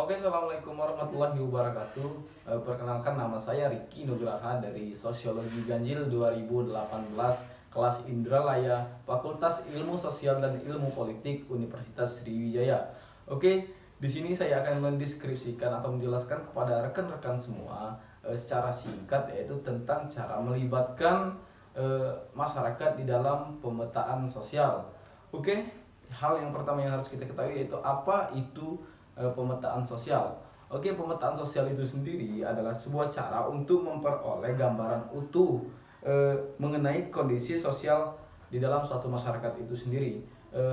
Oke, assalamualaikum warahmatullahi wabarakatuh. Perkenalkan, nama saya Riki Nugraha dari Sosiologi Ganjil 2018, kelas Indralaya, Fakultas Ilmu Sosial dan Ilmu Politik Universitas Sriwijaya. Oke, di sini saya akan mendeskripsikan atau menjelaskan kepada rekan-rekan semua secara singkat, yaitu tentang cara melibatkan masyarakat di dalam pemetaan sosial. Oke, hal yang pertama yang harus kita ketahui yaitu apa itu pemetaan sosial. Oke, pemetaan sosial itu sendiri adalah sebuah cara untuk memperoleh gambaran utuh mengenai kondisi sosial di dalam suatu masyarakat itu sendiri.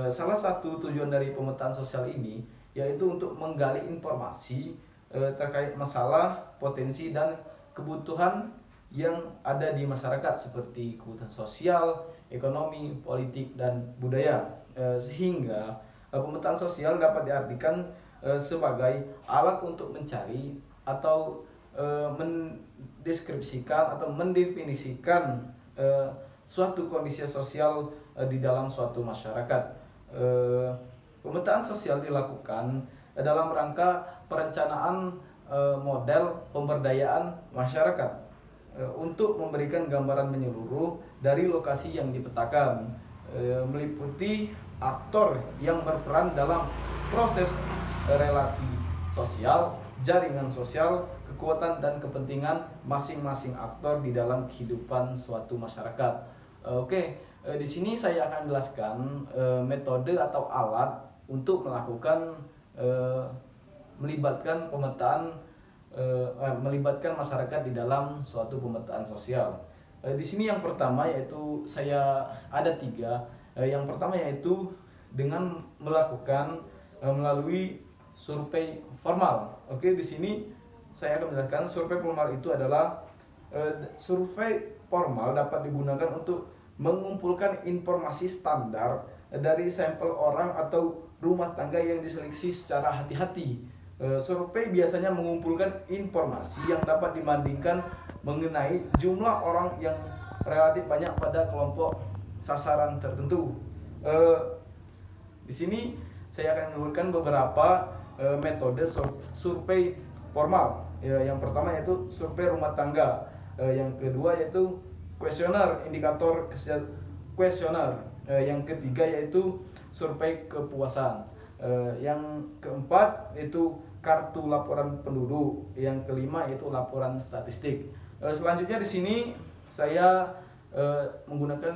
Salah satu tujuan dari pemetaan sosial ini yaitu untuk menggali informasi terkait masalah, potensi, dan kebutuhan yang ada di masyarakat seperti kebutuhan sosial, ekonomi, politik, dan budaya. Sehingga pemetaan sosial dapat diartikan sebagai alat untuk mencari atau mendeskripsikan atau mendefinisikan suatu kondisi sosial di dalam suatu masyarakat. Pemetaan sosial dilakukan dalam rangka perencanaan model pemberdayaan masyarakat untuk memberikan gambaran menyeluruh dari lokasi yang dipetakan, meliputi aktor yang berperan dalam proses relasi sosial, jaringan sosial, kekuatan dan kepentingan masing-masing aktor di dalam kehidupan suatu masyarakat. Oke, di sini saya akan jelaskan metode atau alat untuk melakukan melibatkan masyarakat di dalam suatu pemetaan sosial. Di sini yang pertama yaitu saya ada tiga. Yang pertama yaitu dengan melakukan melalui survei formal. Oke, di sini saya akan menjelaskan survei formal itu adalah survei formal dapat digunakan untuk mengumpulkan informasi standar dari sampel orang atau rumah tangga yang diseleksi secara hati-hati. Survei biasanya mengumpulkan informasi yang dapat dibandingkan mengenai jumlah orang yang relatif banyak pada kelompok sasaran tertentu. Di sini saya akan menunjukkan beberapa metode survei formal. Yang pertama yaitu survei rumah tangga. Yang kedua yaitu kuesioner, indikator kuesioner. Yang ketiga yaitu survei kepuasan. Yang keempat yaitu kartu laporan penduduk. Yang kelima yaitu laporan statistik. Selanjutnya di sini saya menggunakan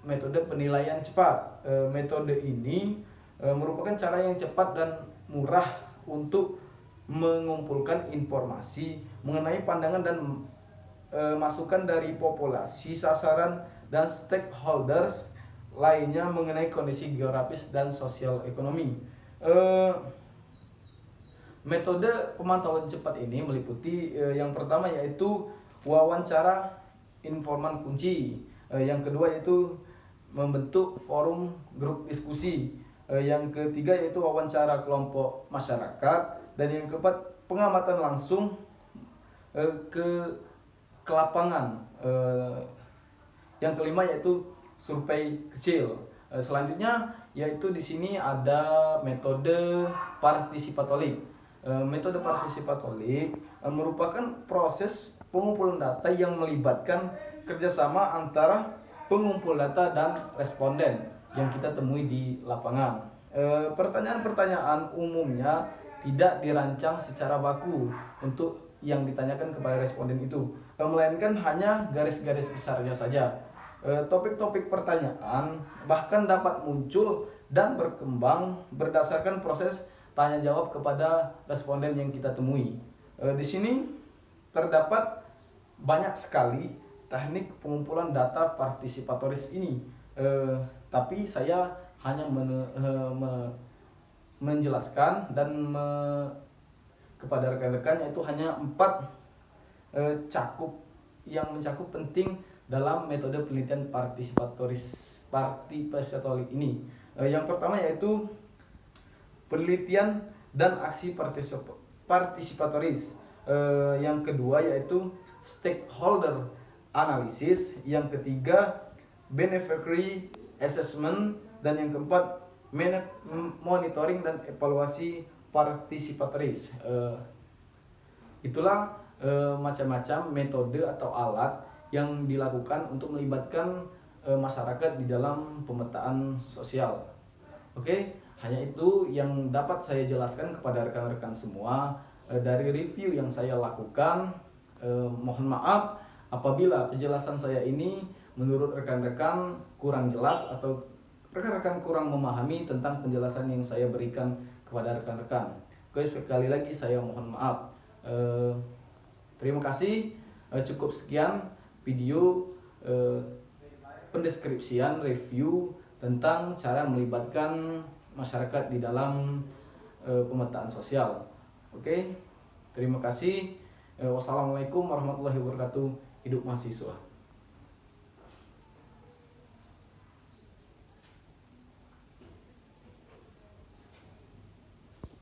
metode penilaian cepat. Metode ini merupakan cara yang cepat dan murah untuk mengumpulkan informasi mengenai pandangan dan masukan dari populasi sasaran dan stakeholders lainnya mengenai kondisi geografis dan sosial ekonomi. Metode pemantauan cepat ini meliputi yang pertama yaitu wawancara informan kunci, yang kedua yaitu membentuk forum grup diskusi, yang ketiga yaitu wawancara kelompok masyarakat, dan yang keempat pengamatan langsung ke lapangan. Yang kelima yaitu survei kecil. Selanjutnya yaitu di sini ada metode partisipatorik. Metode partisipatorik merupakan proses pengumpulan data yang melibatkan kerjasama antara pengumpul data dan responden yang kita temui di lapangan. Pertanyaan-pertanyaan umumnya tidak dirancang secara baku untuk yang ditanyakan kepada responden itu, melainkan hanya garis-garis besarnya saja. Topik-topik pertanyaan bahkan dapat muncul dan berkembang berdasarkan proses tanya jawab kepada responden yang kita temui. Di sini terdapat banyak sekali teknik pengumpulan data partisipatoris ini, tapi saya hanya menjelaskan dan kepada rekan-rekan yaitu hanya 4 yang mencakup penting dalam metode penelitian partisipatorik ini. Yang pertama yaitu penelitian dan aksi partisipatoris. Yang kedua yaitu stakeholder analysis, yang ketiga beneficiary assessment, dan yang keempat monitoring dan evaluasi partisipatoris. Itulah macam-macam metode atau alat yang dilakukan untuk melibatkan masyarakat di dalam pemetaan sosial. Oke, hanya itu yang dapat saya jelaskan kepada rekan-rekan semua dari review yang saya lakukan. Mohon maaf apabila penjelasan saya ini menurut rekan-rekan kurang jelas atau rekan-rekan kurang memahami tentang penjelasan yang saya berikan kepada rekan-rekan. Oke, sekali lagi saya mohon maaf. Terima kasih. Cukup sekian video pendeskripsian review tentang cara melibatkan masyarakat di dalam pemetaan sosial. Oke, terima kasih. Wassalamualaikum warahmatullahi wabarakatuh. Hidup mahasiswa.